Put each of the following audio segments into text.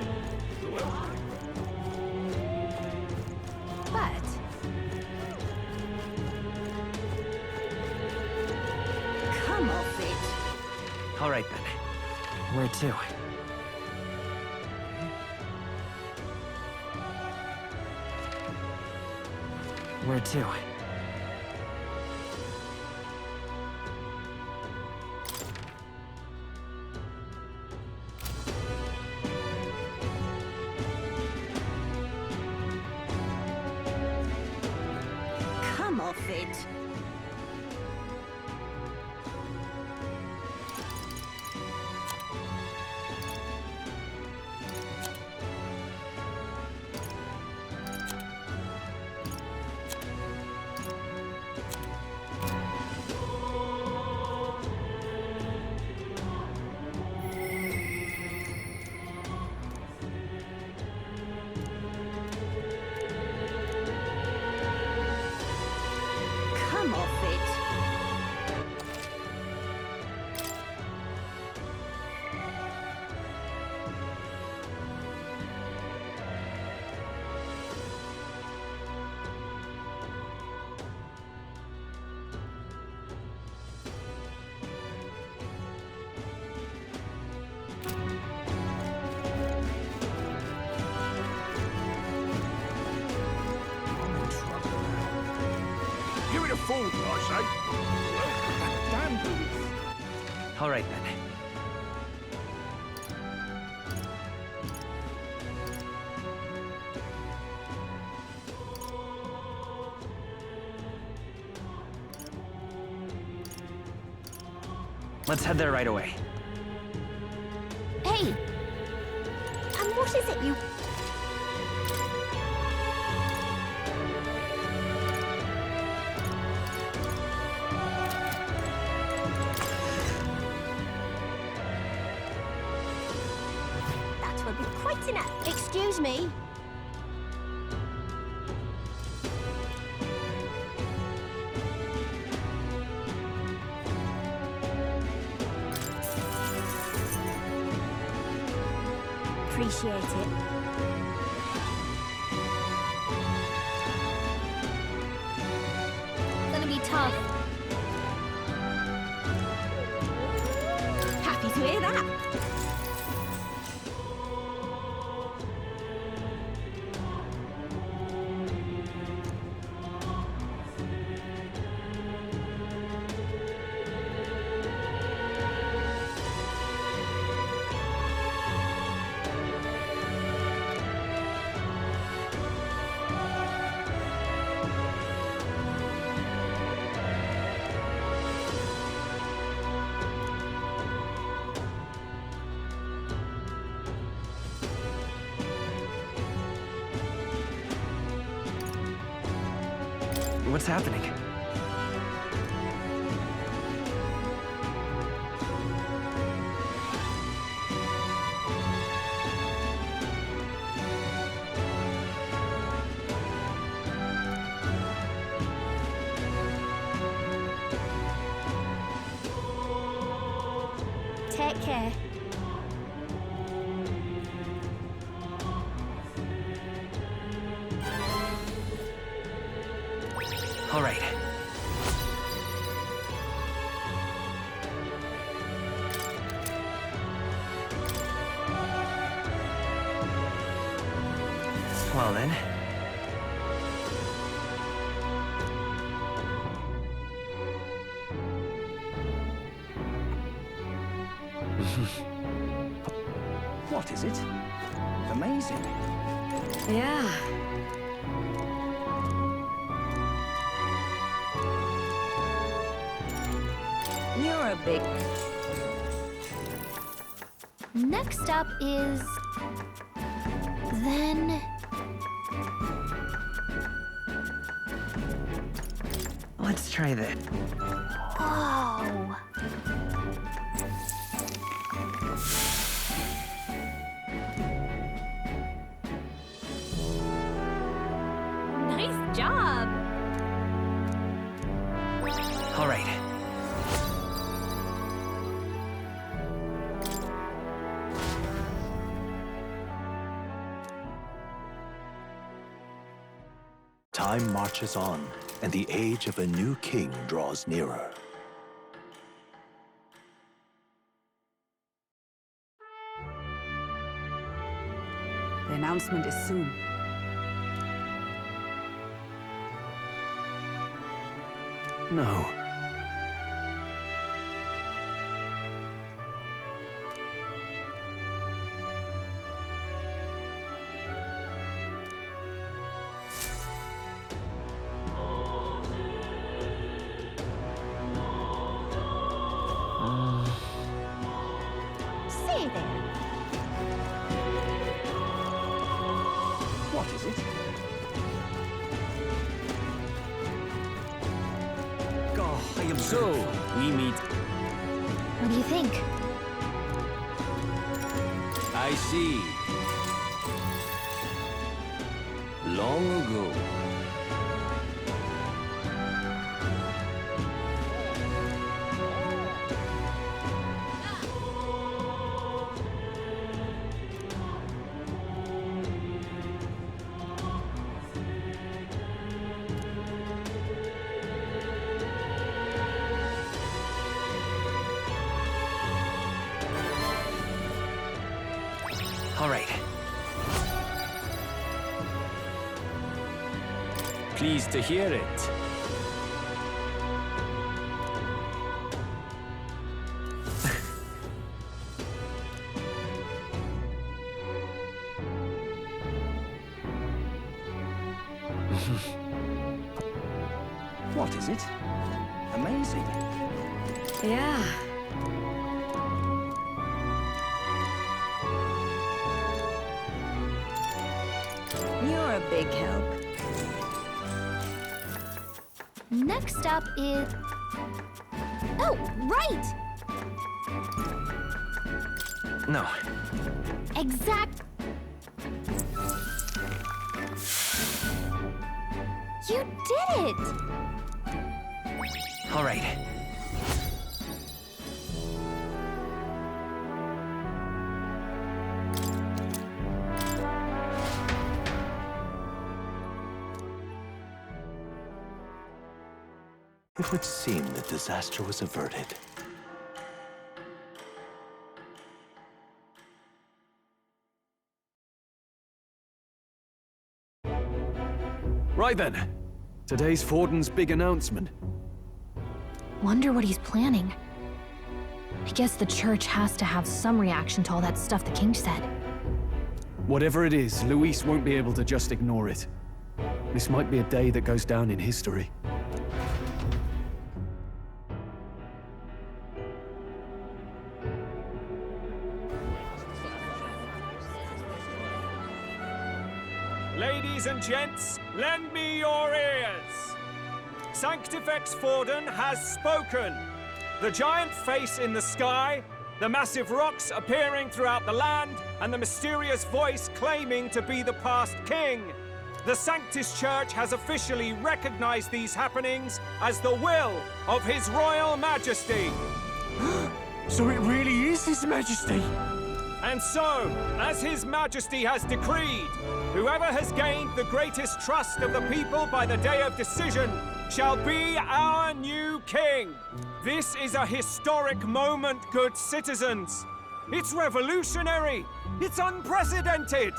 say. But come off it. All right then. Where to? Where to? Come off it. Come off it. I'm in trouble now. Give it a fool, I say. That damn booth. All right then. Let's head there right away. Hey! And what is it you... That will be quite enough. Excuse me. Appreciate it. Gonna be tough. Happy to hear that. What's happening? Take care. All right. Well then. What is it? Amazing. Yeah. You're a big... Next up is... Then... Let's try this. Whoa! Nice job! All right. Time marches on, and the age of a new king draws nearer. The announcement is soon. No. Say there. What is it? Oh, I am So, we meet. What do you think? I see. Long ago. All right. Pleased to hear it. What is it? Amazing. Yeah. You're a big help. Next up is... Oh, right! No. Exact... You did it! All right. It would seem that disaster was averted. Right then. Today's Forden's big announcement. Wonder what he's planning. I guess the church has to have some reaction to all that stuff the king said. Whatever it is, Luis won't be able to just ignore it. This might be a day that goes down in history. Ladies and gents, lend me your ears. Sanctifex Forden has spoken. The giant face in the sky, the massive rocks appearing throughout the land, and the mysterious voice claiming to be the past king. The Sanctus Church has officially recognized these happenings as the will of His Royal Majesty. So it really is His Majesty? And so, as His Majesty has decreed, whoever has gained the greatest trust of the people by the day of decision shall be our new king. This is a historic moment, good citizens. It's revolutionary. It's unprecedented.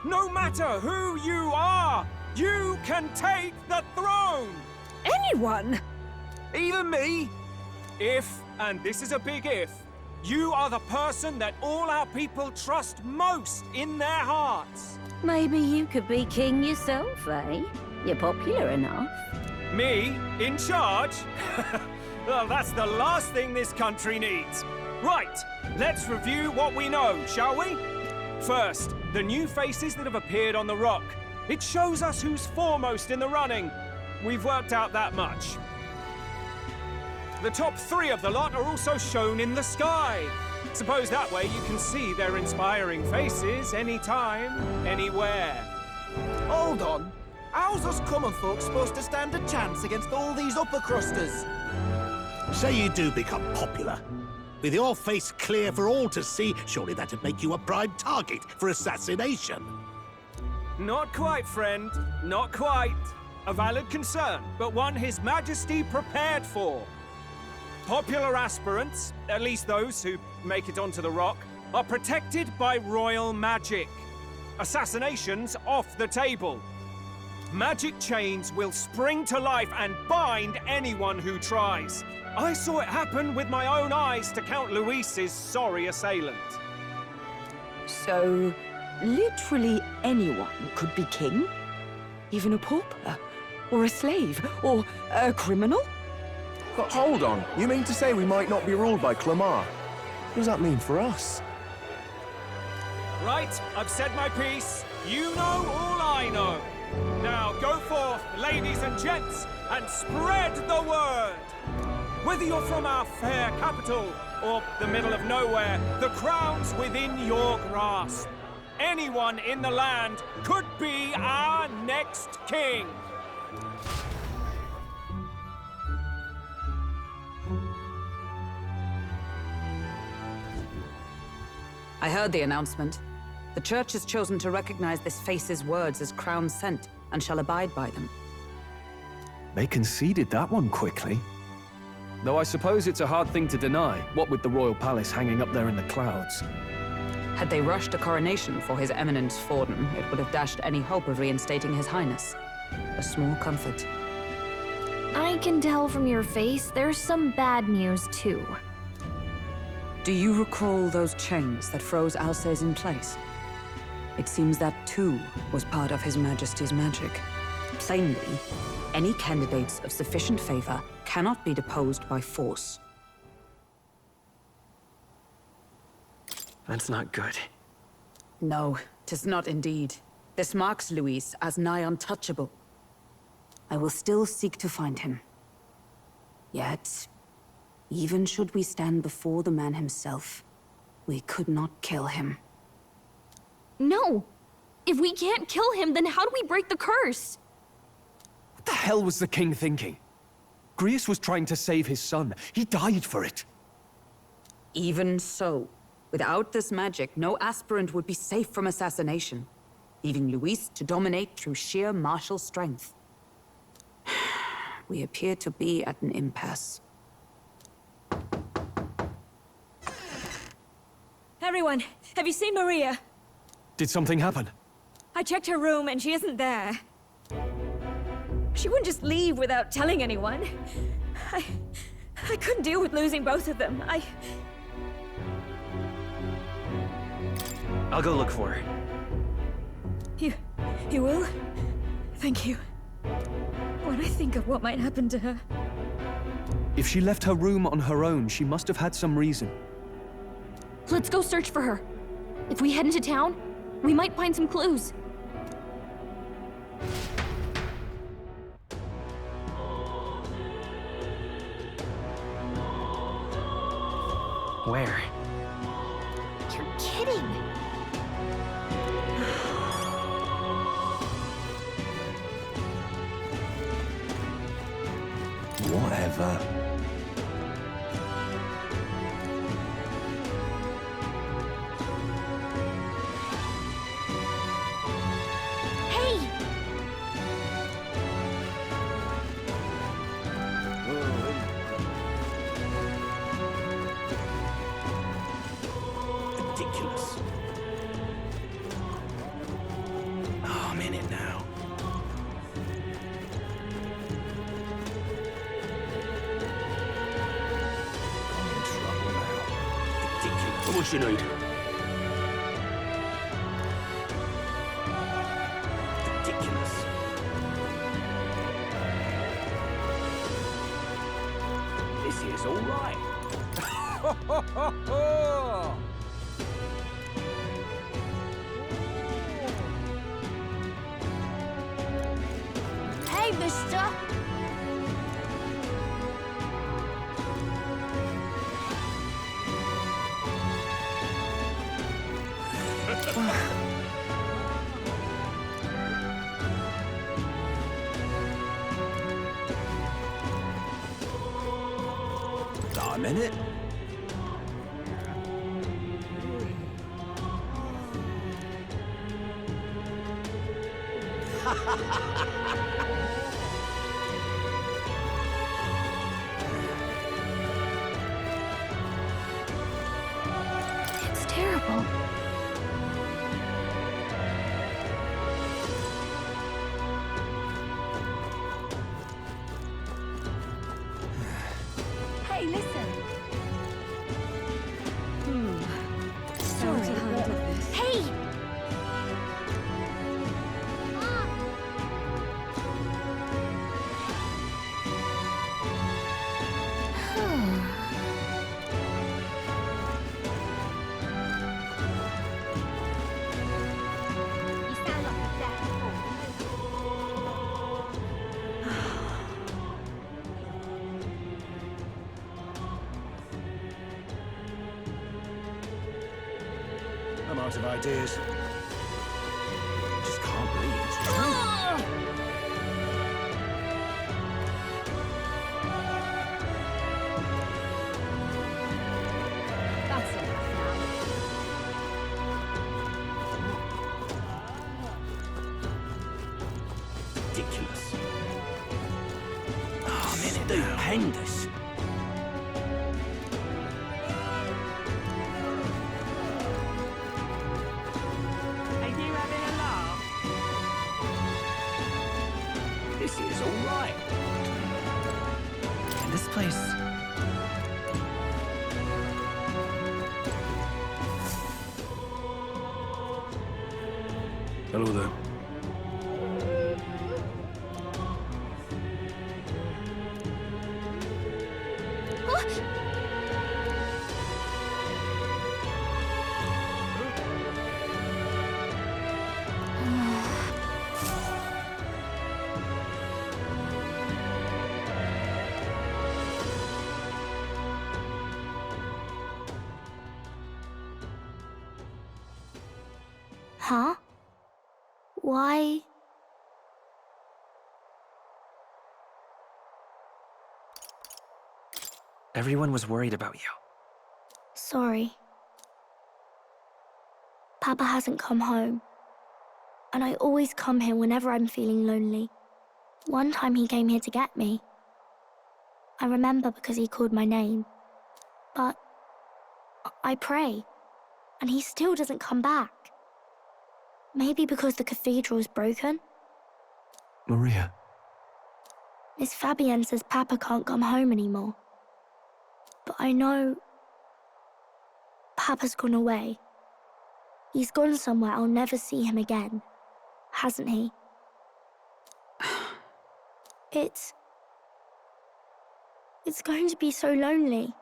No matter who you are, you can take the throne. Anyone? Even me? If, and this is a big if, you are the person that all our people trust most in their hearts. Maybe you could be king yourself, eh? You're popular enough. Me? In charge? Well, that's the last thing this country needs. Right, let's review what we know, shall we? First, the new faces that have appeared on the rock. It shows us who's foremost in the running. We've worked out that much. The top 3 of the lot are also shown in the sky. Suppose that way you can see their inspiring faces anytime, anywhere. Hold on. How's us common folk supposed to stand a chance against all these upper crusters? Say you do become popular. With your face clear for all to see, surely that'd make you a prime target for assassination. Not quite, friend. Not quite. A valid concern, but one His Majesty prepared for. Popular aspirants, at least those who make it onto the rock, are protected by royal magic. Assassinations off the table. Magic chains will spring to life and bind anyone who tries. I saw it happen with my own eyes to Count Luis's sorry assailant. So, literally anyone could be king? Even a pauper? Or a slave? Or a criminal? But hold on, you mean to say we might not be ruled by Clamar? What does that mean for us? Right, I've said my piece. You know all I know. Now go forth, ladies and gents, and spread the word. Whether you're from our fair capital or the middle of nowhere, the crown's within your grasp. Anyone in the land could be our next king. I heard the announcement. The Church has chosen to recognize this face's words as crown sent, and shall abide by them. They conceded that one quickly. Though I suppose it's a hard thing to deny, what with the royal palace hanging up there in the clouds. Had they rushed a coronation for His Eminence Forden, it would have dashed any hope of reinstating His Highness. A small comfort. I can tell from your face there's some bad news, too. Do you recall those chains that froze Alsace in place? It seems that, too, was part of His Majesty's magic. Plainly, any candidates of sufficient favor cannot be deposed by force. That's not good. No, 'tis not indeed. This marks Luis as nigh untouchable. I will still seek to find him. Yet, even should we stand before the man himself, we could not kill him. No! If we can't kill him, then how do we break the curse? What the hell was the king thinking? Grius was trying to save his son. He died for it. Even so, without this magic, no aspirant would be safe from assassination, leaving Luis to dominate through sheer martial strength. We appear to be at an impasse. Everyone, have you seen Maria? Did something happen? I checked her room and she isn't there. She wouldn't just leave without telling anyone. I couldn't deal with losing both of them. I'll go look for her. You will? Thank you. When I think of what might happen to her... If she left her room on her own, she must have had some reason. Let's go search for her. If we head into town, we might find some clues. Where? You're kidding! Whatever. Ridiculous. Oh, I'm in it now. How much you need? Ridiculous. This is all right. Hey, mister! I'm in it. unbelievable. Hey, listen. Sorry. Hey! You sound like a deaf fool. I'm out of ideas. Just can't believe it's true. That's enough now. Ridiculous. Oh, man, Stupendous. Are you having a laugh? This is all right. This place. Hello there. Huh? Why? Everyone was worried about you. Sorry. Papa hasn't come home. And I always come here whenever I'm feeling lonely. One time he came here to get me. I remember because he called my name. But I pray, and he still doesn't come back. Maybe because the cathedral's broken? Maria, Miss Fabienne says Papa can't come home anymore. But I know Papa's gone away. He's gone somewhere I'll never see him again, hasn't he? It's going to be so lonely.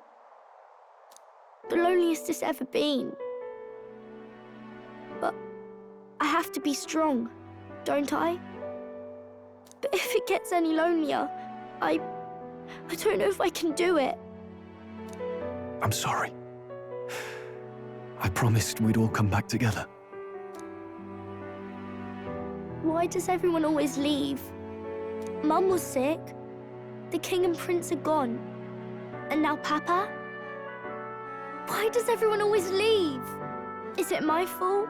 The loneliest it's ever been. But I have to be strong, don't I? But if it gets any lonelier, I don't know if I can do it. I'm sorry. I promised we'd all come back together. Why does everyone always leave? Mum was sick. The king and prince are gone. And now Papa? Why does everyone always leave? Is it my fault?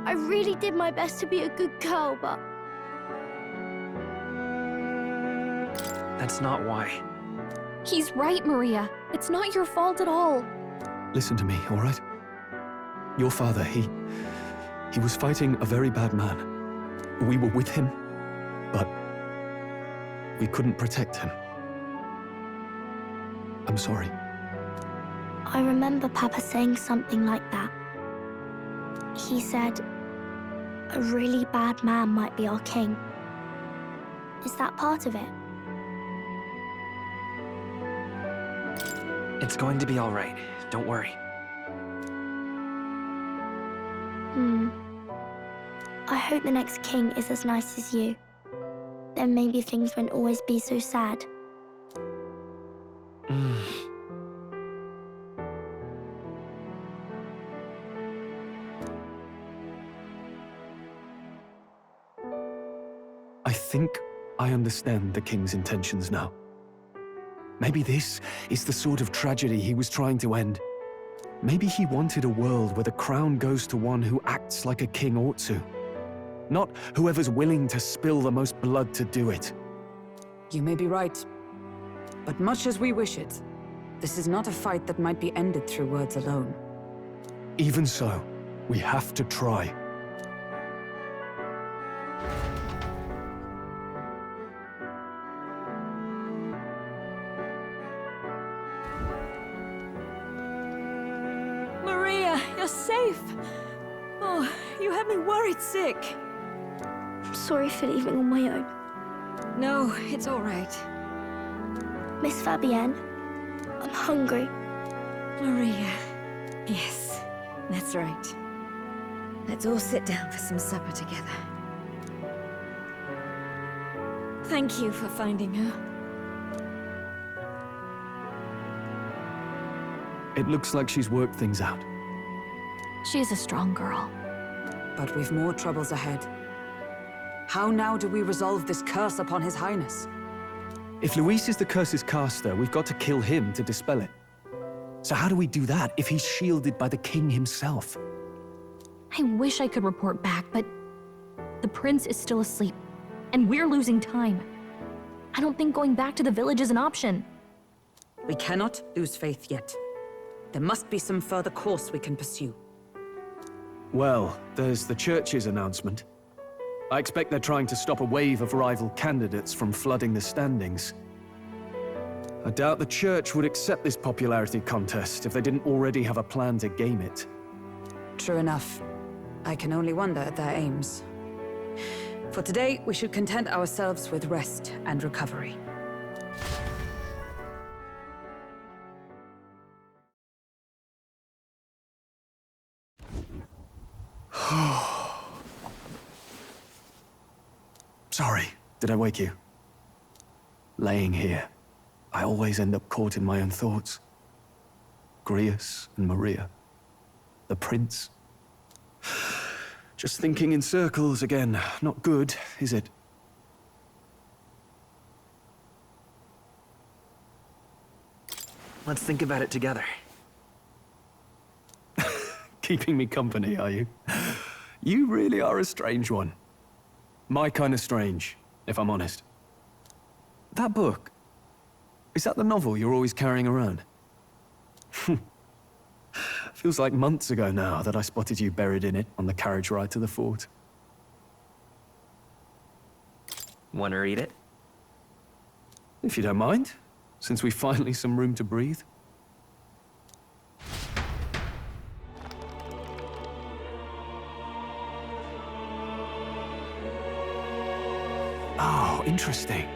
I really did my best to be a good girl, but... That's not why. He's right, Maria. It's not your fault at all. Listen to me, all right? Your father, he was fighting a very bad man. We were with him, but we couldn't protect him. I'm sorry. I remember Papa saying something like that. He said, a really bad man might be our king. Is that part of it? It's going to be all right. Don't worry. I hope the next king is as nice as you. Then maybe things won't always be so sad. I think I understand the king's intentions now. Maybe this is the sort of tragedy he was trying to end. Maybe he wanted a world where the crown goes to one who acts like a king ought to. Not whoever's willing to spill the most blood to do it. You may be right. But much as we wish it, this is not a fight that might be ended through words alone. Even so, We have to try. Maria, you're safe. Oh, you had me worried sick. I'm sorry for leaving on my own. No, it's all right. Miss Fabienne, I'm hungry. Maria. Yes, that's right. Let's all sit down for some supper together. Thank you for finding her. It looks like she's worked things out. She's a strong girl. But we've more troubles ahead. How now do we resolve this curse upon His Highness? If Luis is the curse's caster, we've got to kill him to dispel it. So how do we do that if he's shielded by the king himself? I wish I could report back, but the prince is still asleep, and we're losing time. I don't think going back to the village is an option. We cannot lose faith yet. There must be some further course we can pursue. Well, there's the church's announcement. I expect they're trying to stop a wave of rival candidates from flooding the standings. I doubt the church would accept this popularity contest if they didn't already have a plan to game it. True enough. I can only wonder at their aims. For today, we should content ourselves with rest and recovery. Sorry, did I wake you? Laying here, I always end up caught in my own thoughts. Grius and Maria. The prince. Just thinking in circles again. Not good, is it? Let's think about it together. Keeping me company, are you? You really are a strange one. My kind of strange, if I'm honest. That book, is that the novel you're always carrying around? Feels like months ago now that I spotted you buried in it on the carriage ride to the fort. Want to read it? If you don't mind, since we've finally some room to breathe. Oh, interesting.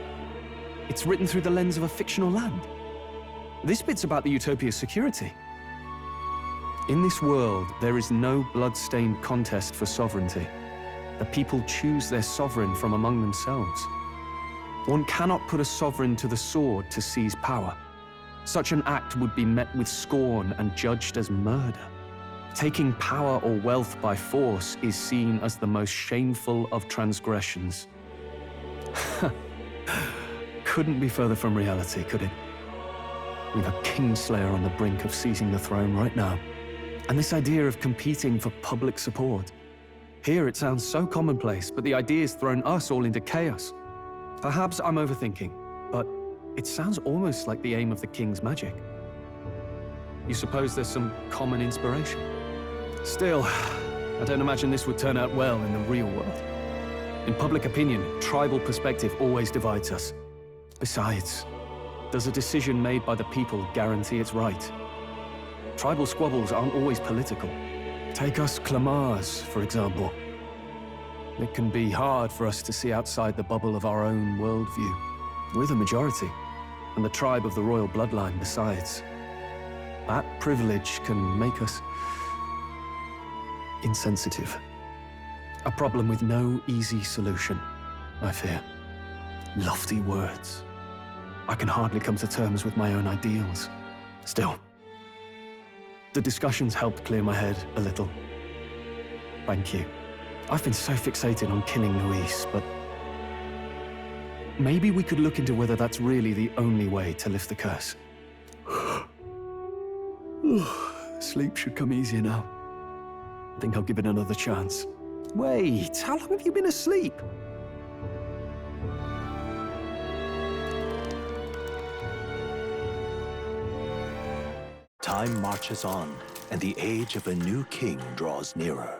It's written through the lens of a fictional land. This bit's about the Utopia's security. In this world, there is no blood-stained contest for sovereignty. The people choose their sovereign from among themselves. One cannot put a sovereign to the sword to seize power. Such an act would be met with scorn and judged as murder. Taking power or wealth by force is seen as the most shameful of transgressions. Couldn't be further from reality, could it? We've a Kingslayer on the brink of seizing the throne right now. And this idea of competing for public support. Here it sounds so commonplace, but the idea's thrown us all into chaos. Perhaps I'm overthinking, but it sounds almost like the aim of the king's magic. You suppose there's some common inspiration? Still, I don't imagine this would turn out well in the real world. In public opinion, tribal perspective always divides us. Besides, does a decision made by the people guarantee it's right? Tribal squabbles aren't always political. Take us Clamars, for example. It can be hard for us to see outside the bubble of our own worldview. We're the majority, and the tribe of the royal bloodline besides. That privilege can make us insensitive. A problem with no easy solution, I fear. Lofty words. I can hardly come to terms with my own ideals. Still, the discussions helped clear my head a little. Thank you. I've been so fixated on killing Luis, but maybe we could look into whether that's really the only way to lift the curse. Sleep should come easier now. I think I'll give it another chance. Wait, how long have you been asleep? Time marches on, and the age of a new king draws nearer.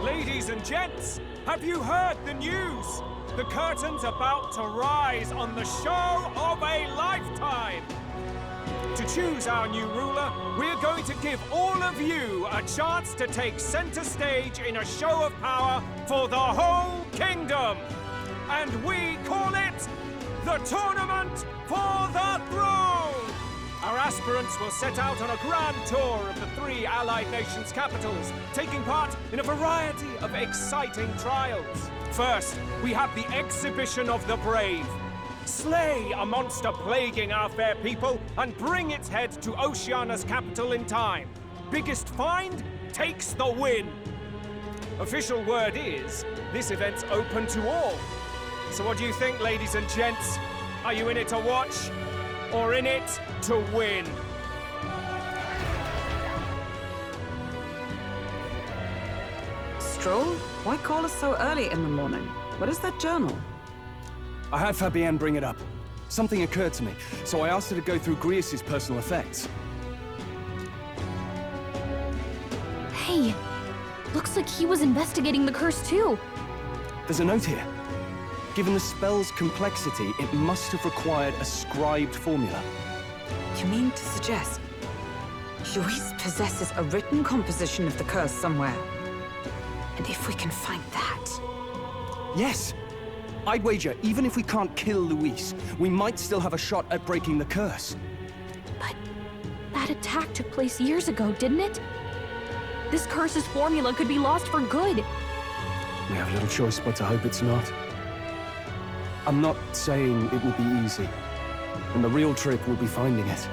Ladies and gents, have you heard the news? The curtain's about to rise on the show of a lifetime! To choose our new ruler, we're going to give all of you a chance to take center stage in a show of power for the whole kingdom! And we call it the Tournament for the Throne! Our aspirants will set out on a grand tour of the 3 allied nations' capitals, taking part in a variety of exciting trials. First, we have the Exhibition of the Brave. Slay a monster plaguing our fair people and bring its head to Oceania's capital in time. Biggest find takes the win. Official word is, this event's open to all. So what do you think, ladies and gents? Are you in it to watch, or in it to win? Stroll? Why call us so early in the morning? What is that journal? I had Fabienne bring it up. Something occurred to me, so I asked her to go through Grius's personal effects. Hey, looks like he was investigating the curse too. There's a note here. Given the spell's complexity, it must have required a scribed formula. You mean to suggest Luis possesses a written composition of the curse somewhere? And if we can find that... Yes! I'd wager, even if we can't kill Luis, we might still have a shot at breaking the curse. But that attack took place years ago, didn't it? This curse's formula could be lost for good. We have little choice but to hope it's not. I'm not saying it will be easy. And the real trick will be finding it.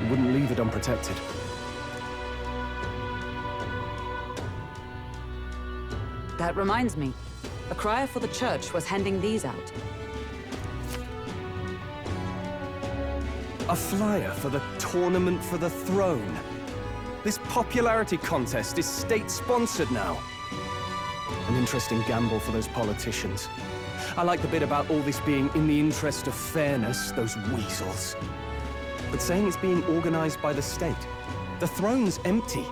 We wouldn't leave it unprotected. That reminds me. A crier for the church was handing these out. A flyer for the Tournament for the Throne. This popularity contest is state-sponsored now. An interesting gamble for those politicians. I like the bit about all this being in the interest of fairness, those weasels. But saying it's being organized by the state. The throne's empty.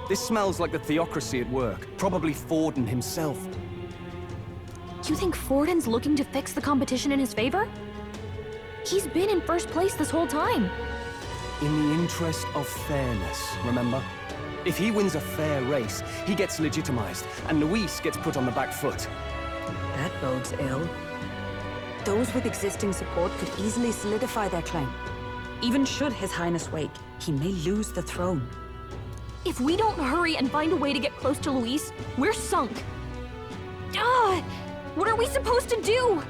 This smells like the theocracy at work, probably Forden himself. You think Forden's looking to fix the competition in his favor? He's been in first place this whole time. In the interest of fairness, remember? If he wins a fair race, he gets legitimized, and Luis gets put on the back foot. That bodes ill. Those with existing support could easily solidify their claim. Even should His Highness wake, he may lose the throne. If we don't hurry and find a way to get close to Luis, we're sunk. Ah! What are we supposed to do?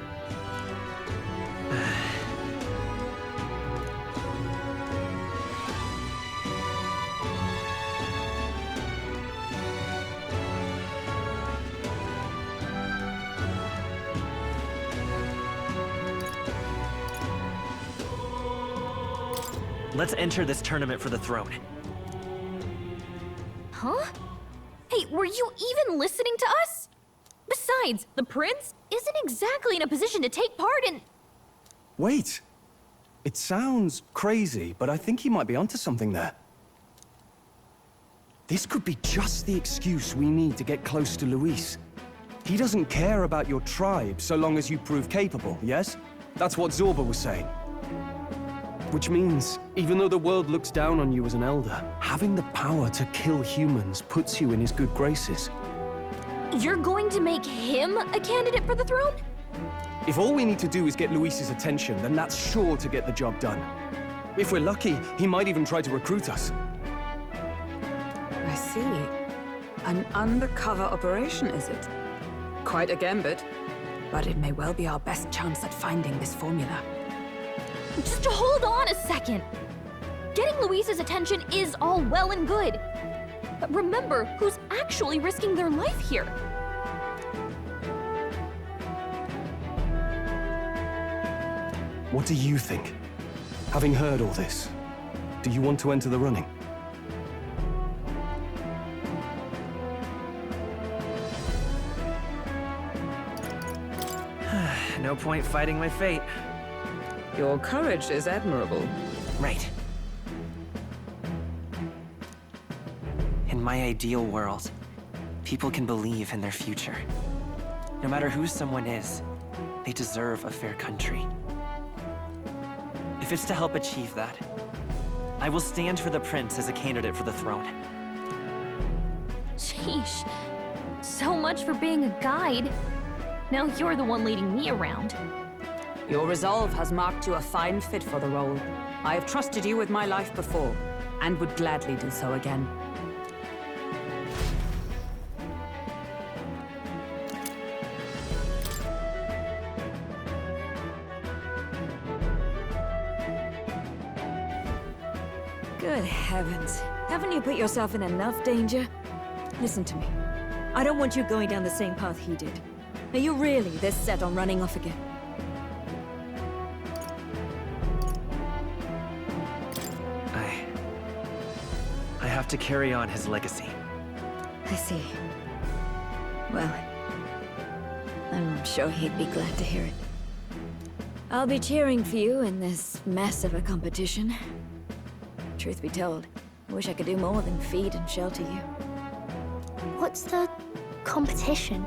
Let's enter this tournament for the throne. Huh? Hey, were you even listening to us? Besides, the prince isn't exactly in a position to take part in... Wait. It sounds crazy, but I think he might be onto something there. This could be just the excuse we need to get close to Luis. He doesn't care about your tribe so long as you prove capable, yes? That's what Zorba was saying. Which means, even though the world looks down on you as an elder, having the power to kill humans puts you in his good graces. You're going to make him a candidate for the throne? If all we need to do is get Luis's attention, then that's sure to get the job done. If we're lucky, he might even try to recruit us. I see. An undercover operation, is it? Quite a gambit. But it may well be our best chance at finding this formula. Just hold on a second. Getting Luis's attention is all well and good. But remember who's actually risking their life here. What do you think? Having heard all this, do you want to enter the running? no point fighting my fate. Your courage is admirable. Right. In my ideal world, people can believe in their future. No matter who someone is, they deserve a fair country. If it's to help achieve that, I will stand for the prince as a candidate for the throne. Sheesh. So much for being a guide. Now you're the one leading me around. Your resolve has marked you a fine fit for the role. I have trusted you with my life before, and would gladly do so again. Good heavens. Haven't you put yourself in enough danger? Listen to me. I don't want you going down the same path he did. Are you really this set on running off again? I have to carry on his legacy. I see. Well, I'm sure he'd be glad to hear it. I'll be cheering for you in this mess of a competition. Truth be told, I wish I could do more than feed and shelter you. What's the competition?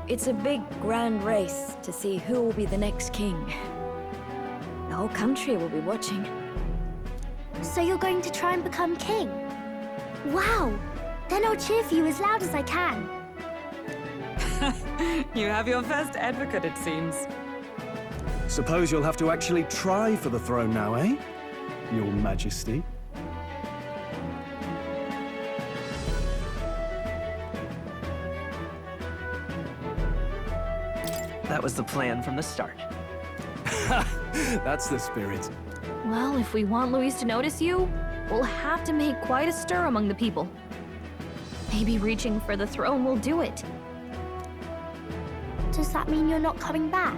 It's a big, grand race to see who will be the next king. The whole country will be watching. So you're going to try and become king? Wow! Then I'll cheer for you as loud as I can. You have your first advocate, it seems. Suppose you'll have to actually try for the throne now, eh? Your Majesty. That was the plan from the start. That's the spirit. Well, if we want Luis to notice you, we'll have to make quite a stir among the people. Maybe reaching for the throne will do it. Does that mean you're not coming back?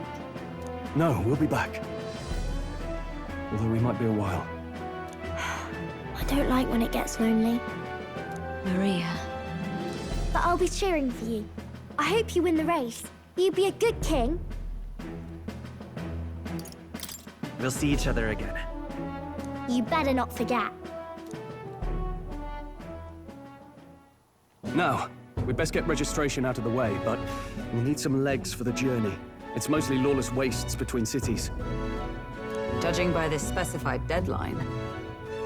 No, we'll be back. Although we might be a while. I don't like when it gets lonely. Maria. But I'll be cheering for you. I hope you win the race. You'd be a good king. We'll see each other again. You better not forget. Now, we'd best get registration out of the way, but we'll need some legs for the journey. It's mostly lawless wastes between cities. Judging by this specified deadline,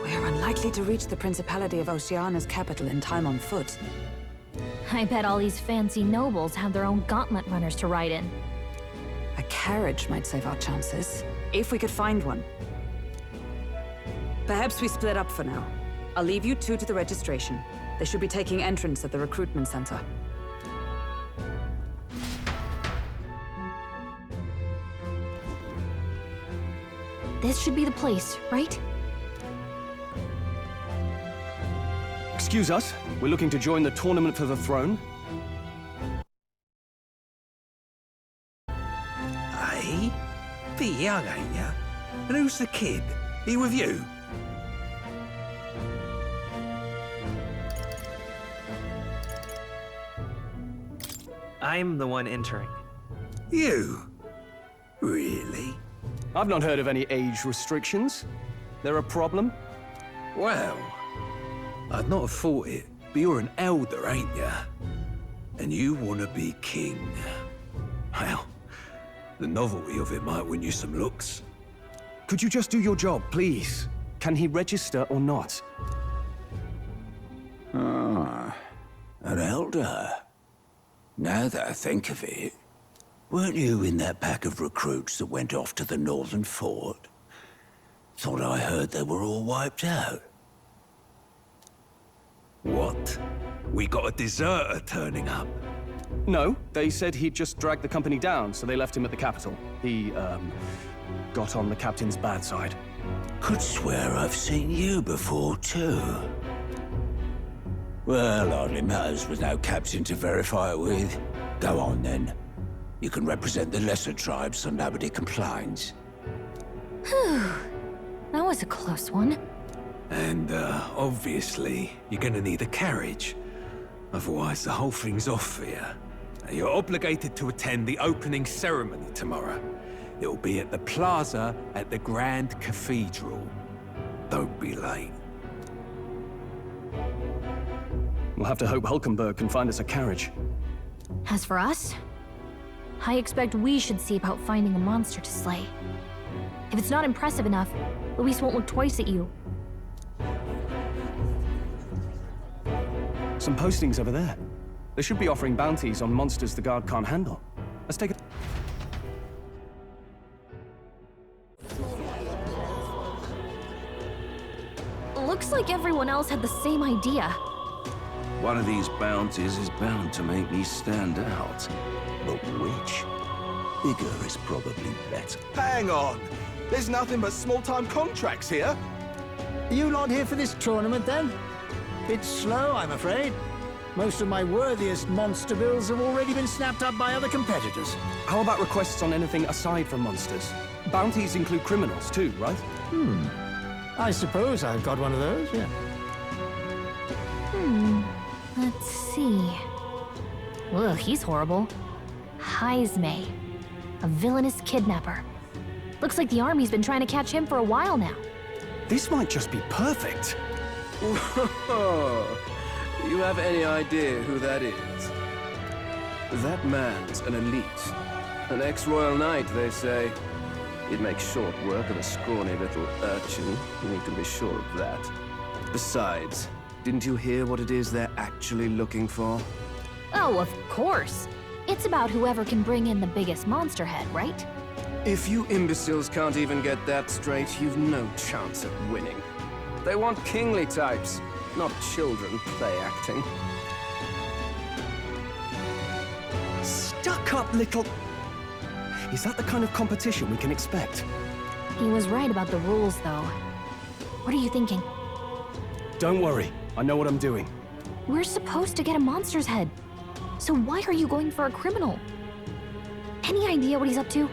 we are unlikely to reach the Principality of Oceana's capital in time on foot. I bet all these fancy nobles have their own gauntlet runners to ride in. A carriage might save our chances, if we could find one. Perhaps we split up for now. I'll leave you two to the registration. They should be taking entrance at the recruitment center. This should be the place, right? Excuse us, we're looking to join the tournament for the throne. Hey? Bit young, ain't ya? And who's the kid? He with you? I'm the one entering. You? Really? I've not heard of any age restrictions. There a problem? Well, I'd not have thought it, but you're an elder, ain't ya? And you want to be king. Well, the novelty of it might win you some looks. Could you just do your job, please? Can he register or not? Ah, an elder. Now that I think of it, weren't you in that pack of recruits that went off to the northern fort? Thought I heard they were all wiped out. What? We got a deserter turning up? No, they said he'd just dragged the company down, so they left him at the capital. He, got on the captain's bad side. Could swear I've seen you before, too. Well, hardly matters with no captain to verify it with. Go on, then. You can represent the lesser tribes so nobody complains. Whew. That was a close one. And, obviously, you're gonna need a carriage. Otherwise, the whole thing's off for you. You're obligated to attend the opening ceremony tomorrow. It'll be at the plaza at the Grand Cathedral. Don't be late. We'll have to hope Hulkenberg can find us a carriage. As for us, I expect we should see about finding a monster to slay. If it's not impressive enough, Luis won't look twice at you. Some postings over there. They should be offering bounties on monsters the guard can't handle. Let's take a... Looks like everyone else had the same idea. One of these bounties is bound to make me stand out. But which? Bigger is probably better. Hang on! There's nothing but small-time contracts here. Are you not here for this tournament, then? Bit slow, I'm afraid. Most of my worthiest monster bills have already been snapped up by other competitors. How about requests on anything aside from monsters? Bounties include criminals too, right? I suppose I've got one of those, yeah. Let's see. Ugh, he's horrible. Heisme, a villainous kidnapper. Looks like the army's been trying to catch him for a while now. This might just be perfect. You have any idea who that is? That man's an elite. An ex-royal knight, they say. He'd make short work of a scrawny little urchin, you can be sure of that. Besides, didn't you hear what it is they're actually looking for? Oh, of course. It's about whoever can bring in the biggest monster head, right? If you imbeciles can't even get that straight, you've no chance of winning. They want kingly types, not children play acting. Stuck-up little... Is that the kind of competition we can expect? He was right about the rules, though. What are you thinking? Don't worry, I know what I'm doing. We're supposed to get a monster's head. So why are you going for a criminal? Any idea what he's up to?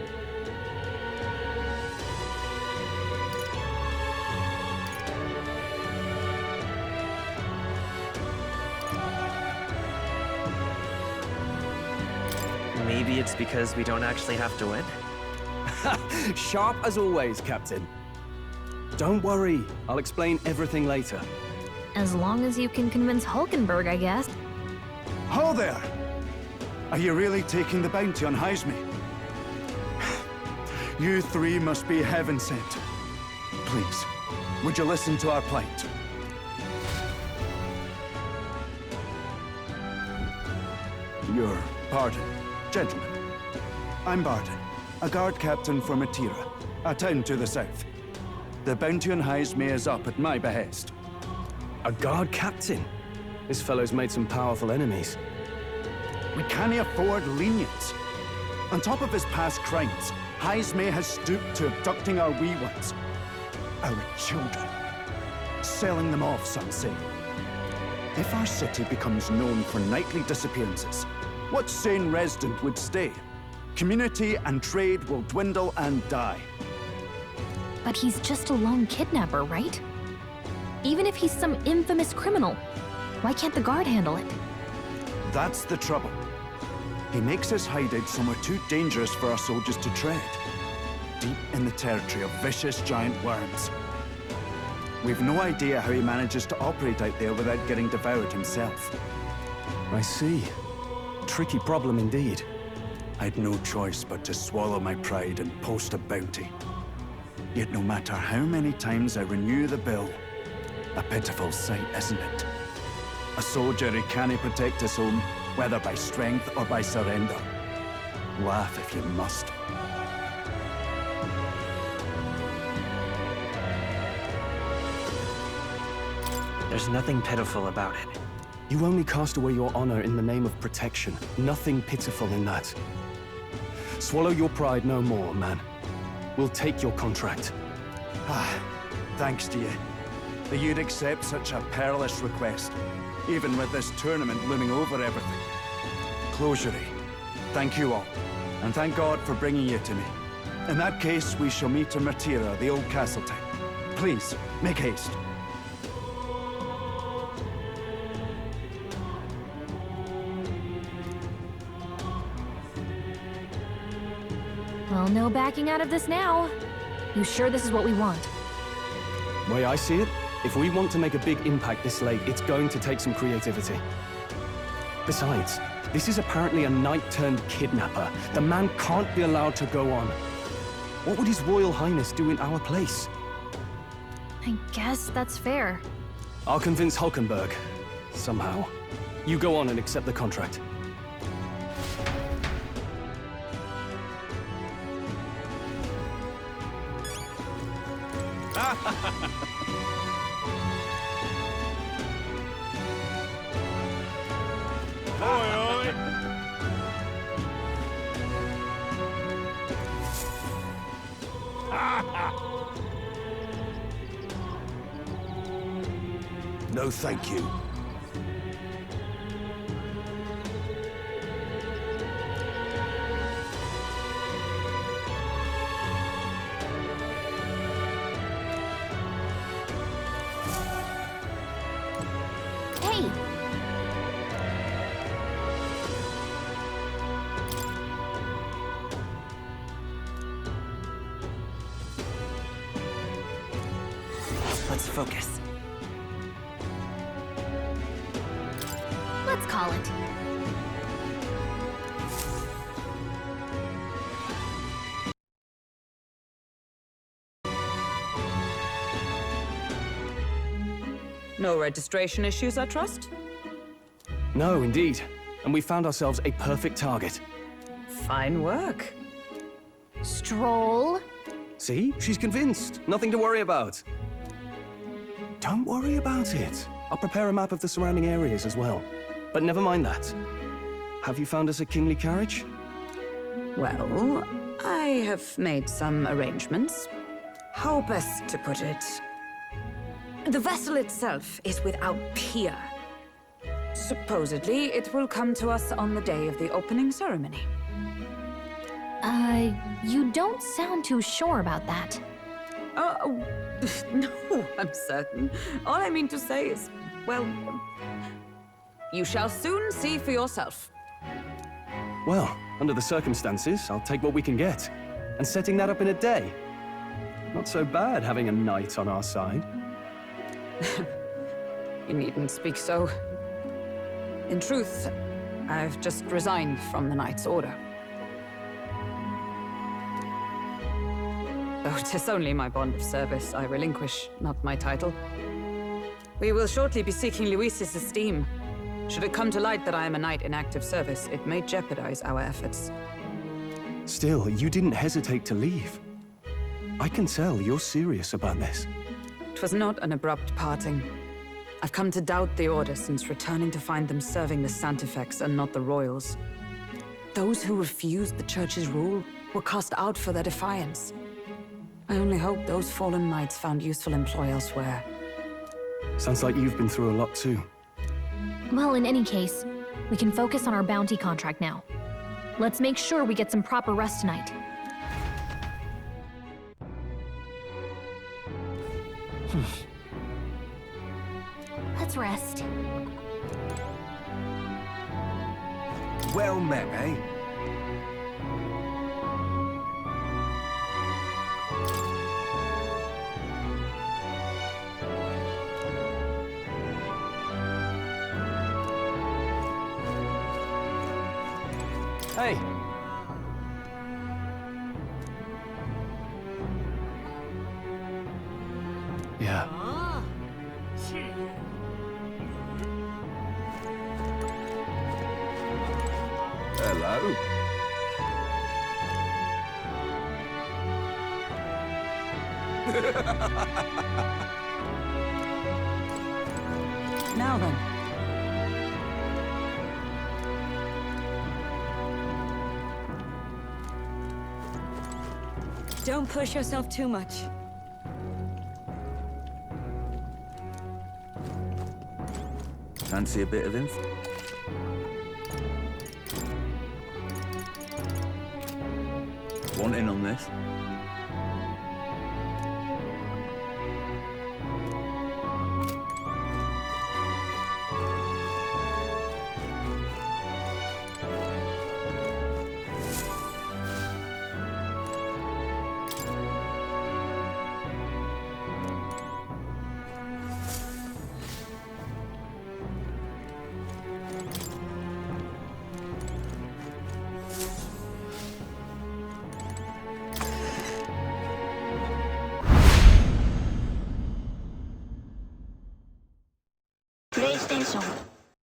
Maybe it's because we don't actually have to win? Sharp as always, Captain. Don't worry, I'll explain everything later. As long as you can convince Hulkenberg, I guess. Ho there! Are you really taking the bounty on Heisme? You three must be heaven sent. Please, would you listen to our plight? Your pardon, gentlemen. I'm Barton, a guard captain from Etapa, a town to the south. The bounty on Heisme is up at my behest. A guard captain? This fellow's made some powerful enemies. We can't afford lenience. On top of his past crimes, Heisme has stooped to abducting our wee ones. Our children. Selling them off, some say. If our city becomes known for nightly disappearances, what sane resident would stay? Community and trade will dwindle and die. But he's just a lone kidnapper, right? Even if he's some infamous criminal, why can't the guard handle it? That's the trouble. He makes his hideout somewhere too dangerous for our soldiers to tread. Deep in the territory of vicious giant worms. We've no idea how he manages to operate out there without getting devoured himself. I see. Tricky problem indeed. I'd no choice but to swallow my pride and post a bounty. Yet no matter how many times I renew the bill, a pitiful sight, isn't it? A soldier who can't protect his home, whether by strength or by surrender. Laugh if you must. There's nothing pitiful about it. You only cast away your honor in the name of protection. Nothing pitiful in that. Swallow your pride no more, man. We'll take your contract. Thanks to you. That you'd accept such a perilous request, even with this tournament looming over everything. Closure. Thank you all, and thank God for bringing you to me. In that case, we shall meet in Martira, the old castle town. Please, make haste. Well, no backing out of this now. You sure this is what we want? Way I see it, if we want to make a big impact this late, it's going to take some creativity. Besides, this is apparently a knight-turned-kidnapper. The man can't be allowed to go on. What would His Royal Highness do in our place? I guess that's fair. I'll convince Hulkenberg. Somehow. You go on and accept the contract. No, thank you. Hey! Let's focus. Let's call it. No registration issues, I trust? No, indeed. And we found ourselves a perfect target. Fine work. Stroll. See? She's convinced. Nothing to worry about. Don't worry about it. I'll prepare a map of the surrounding areas as well. But never mind that. Have you found us a kingly carriage? Well, I have made some arrangements. How best to put it? The vessel itself is without peer. Supposedly, it will come to us on the day of the opening ceremony. You don't sound too sure about that. No, I'm certain. All I mean to say is, well, you shall soon see for yourself. Well, under the circumstances, I'll take what we can get. And setting that up in a day. Not so bad having a knight on our side. You needn't speak so. In truth, I've just resigned from the Knight's Order. Though 'tis only my bond of service I relinquish, not my title. We will shortly be seeking Luis's esteem. Should it come to light that I am a knight in active service, it may jeopardize our efforts. Still, you didn't hesitate to leave. I can tell you're serious about this. It was not an abrupt parting. I've come to doubt the Order since returning to find them serving the Santifex and not the Royals. Those who refused the Church's rule were cast out for their defiance. I only hope those fallen knights found useful employ elsewhere. Sounds like you've been through a lot too. Well, in any case, we can focus on our bounty contract now. Let's make sure we get some proper rest tonight. Let's rest. Well met, eh? Hey! Yeah. Hello. Now then. Don't push yourself too much. Fancy a bit of info? Want in on this? 接受。